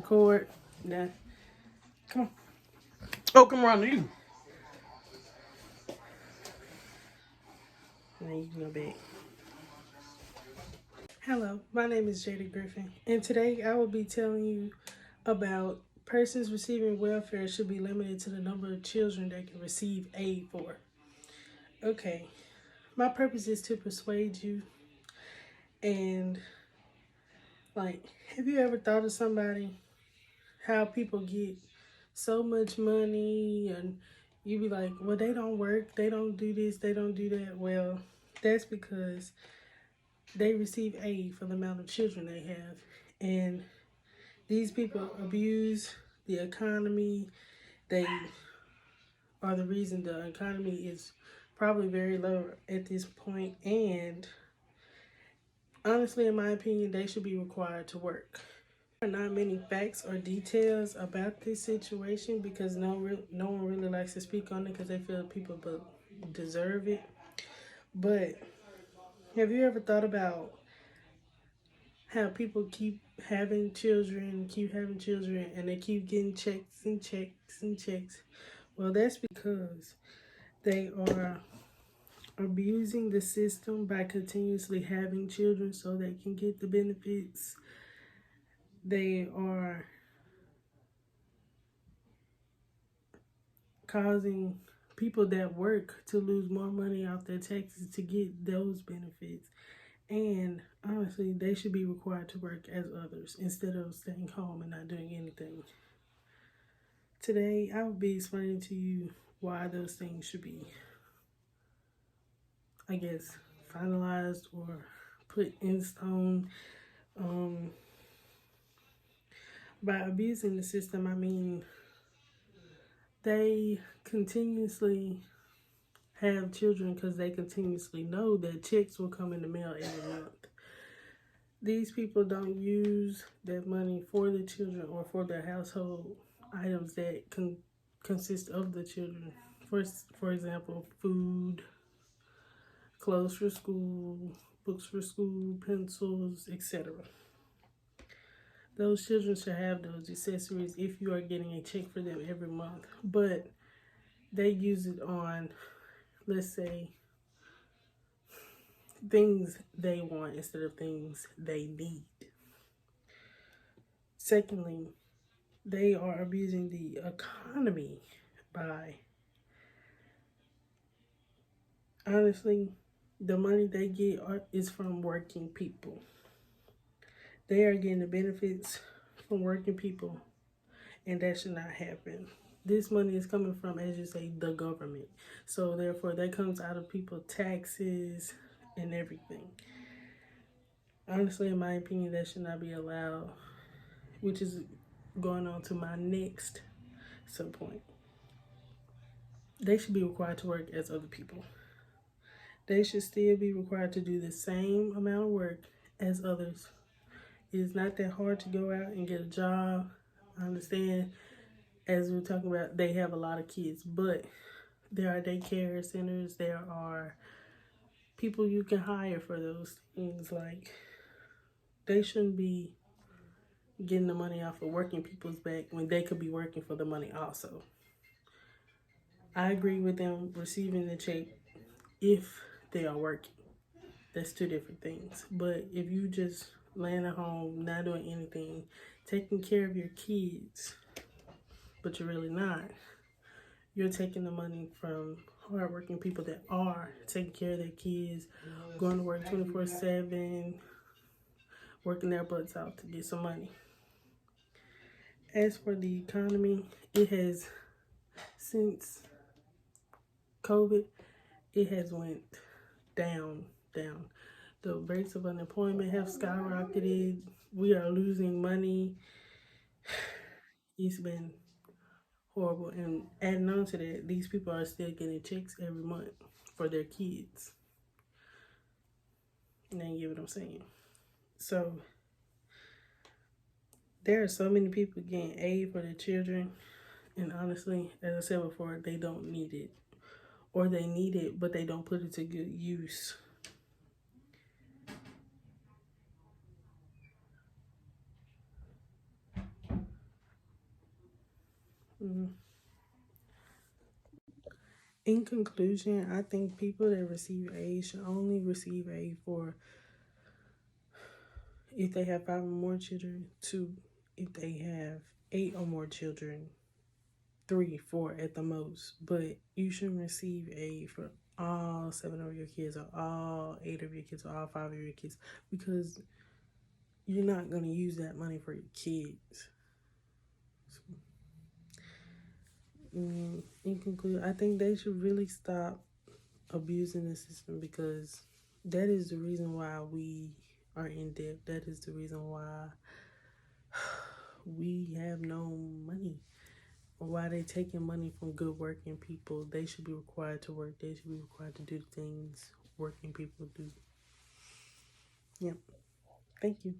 record. Now, come on. Oh, come around to you. Now you can go back. Hello, my name is Jada Griffin, and today I will be telling you about persons receiving welfare should be limited to the number of children they can receive aid for. Okay, my purpose is to persuade you, and have you ever thought of somebody, how people get so much money and you be like, well, they don't work, they don't do this, they don't do that. Well, that's because they receive aid for the amount of children they have. And these people abuse the economy. They are the reason the economy is probably very low at this point. And honestly, in my opinion, they should be required to work. There are not many facts or details about this situation because no one really likes to speak on it because they feel people deserve it. But have you ever thought about how people keep having children, and they keep getting checks and checks and checks? Well, that's because they are abusing the system by continuously having children so they can get the benefits. They are causing people that work to lose more money off their taxes to get those benefits. And honestly, they should be required to work as others instead of staying home and not doing anything. Today, I will be explaining to you why those things should be, finalized or put in stone. By abusing the system, I mean they continuously have children because they continuously know that checks will come in the mail every month. These people don't use that money for the children or for their household items that consist of the children. For example, food, clothes for school, books for school, pencils, etc. Those children should have those accessories if you are getting a check for them every month. But they use it on, let's say, things they want instead of things they need. Secondly, they are abusing the economy by, honestly, the money they get is from working people. They are getting the benefits from working people, and that should not happen. This money is coming from, as you say, the government. So therefore, that comes out of people's taxes and everything. Honestly, in my opinion, that should not be allowed, which is going on to my next subpoint. They should be required to work as other people. They should still be required to do the same amount of work as others. It is not that hard to go out and get a job. I understand, as we're talking about, they have a lot of kids, but there are daycare centers, there are people you can hire for those things. They shouldn't be getting the money off of working people's back when they could be working for the money also. I agree with them receiving the check if they are working. That's two different things. But if you just laying at home, not doing anything, taking care of your kids, but you're really not, you're taking the money from hardworking people that are taking care of their kids, going to work 24/7, working their butts out to get some money. As for the economy, it has, since COVID, it has went down. The rates of unemployment have skyrocketed. We are losing money. It's been horrible. And adding on to that, these people are still getting checks every month for their kids. And you get what I'm saying? So there are so many people getting aid for their children. And honestly, as I said before, they don't need it. Or they need it, but they don't put it to good use. In conclusion, I think people that receive aid should only receive aid for if they have 5 or more children, 2 if they have 8 or more children, 3, 4 at the most. But you shouldn't receive aid for all 7 of your kids or all 8 of your kids or all 5 of your kids because you're not going to use that money for your kids. So, in conclusion, I think they should really stop abusing the system because that is the reason why we are in debt. That is the reason why we have no money. Why they taking money from good working people? They should be required to work. They should be required to do things working people do. Yep. Thank you.